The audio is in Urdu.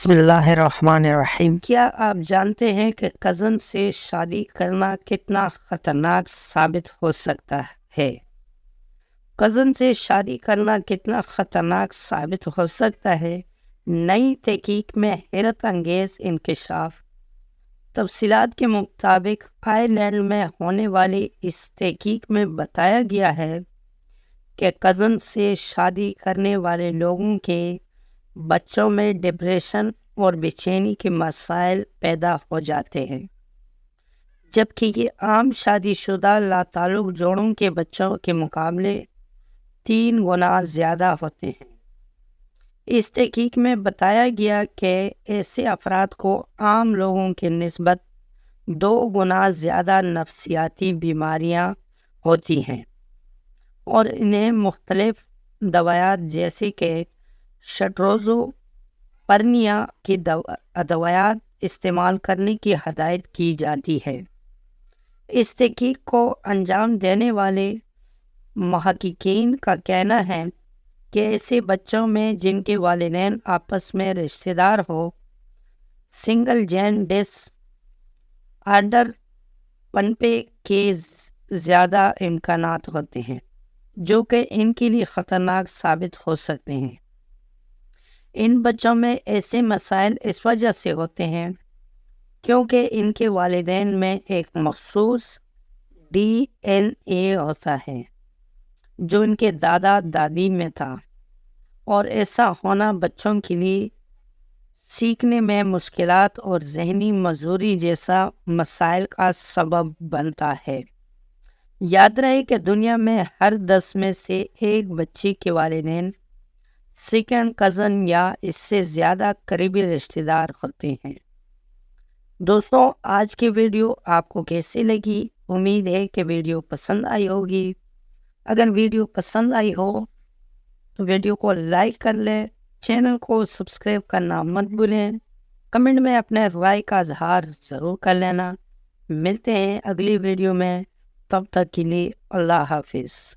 بسم اللہ الرحمن الرحیم۔ کیا آپ جانتے ہیں کہ کزن سے شادی کرنا کتنا خطرناک ثابت ہو سکتا ہے؟ کزن سے شادی کرنا کتنا خطرناک ثابت ہو سکتا ہے؟ نئی تحقیق میں حیرت انگیز انکشاف۔ تفصیلات کے مطابق آئی لینڈ میں ہونے والی اس تحقیق میں بتایا گیا ہے کہ کزن سے شادی کرنے والے لوگوں کے بچوں میں ڈپریشن اور بے چینی کے مسائل پیدا ہو جاتے ہیں، جبکہ یہ عام شادی شدہ لاتعلق جوڑوں کے بچوں کے مقابلے 3 گنا زیادہ ہوتے ہیں۔ اس تحقیق میں بتایا گیا کہ ایسے افراد کو عام لوگوں کے نسبت 2 گنا زیادہ نفسیاتی بیماریاں ہوتی ہیں اور انہیں مختلف دوائات جیسے کہ شٹروزوپرنیا کی ادویات استعمال کرنے کی ہدایت کی جاتی ہے۔ اس تحقیق کو انجام دینے والے محققین کا کہنا ہے کہ ایسے بچوں میں جن کے والدین آپس میں رشتہ دار ہو، سنگل جین ڈس آرڈر پنپے کے زیادہ امکانات ہوتے ہیں، جو کہ ان کے لیے خطرناک ثابت ہو سکتے ہیں۔ ان بچوں میں ایسے مسائل اس وجہ سے ہوتے ہیں کیونکہ ان کے والدین میں ایک مخصوص DNA ہوتا ہے جو ان کے دادا دادی میں تھا، اور ایسا ہونا بچوں کے لیے سیکھنے میں مشکلات اور ذہنی معذوری جیسا مسائل کا سبب بنتا ہے۔ یاد رہے کہ دنیا میں ہر 10 میں سے 1 بچے کے والدین سیکنڈ کزن یا اس سے زیادہ قریبی رشتہ دار ہوتے ہیں۔ دوستوں، آج کی ویڈیو آپ کو کیسی لگی؟ امید ہے کہ ویڈیو پسند آئی ہوگی۔ اگر ویڈیو پسند آئی ہو تو ویڈیو کو لائک کر لیں، چینل کو سبسکرائب کرنا مت بھولیں، کمنٹ میں اپنے رائے کا اظہار ضرور کر لینا۔ ملتے ہیں اگلی ویڈیو میں، تب تک کے لیے اللہ حافظ۔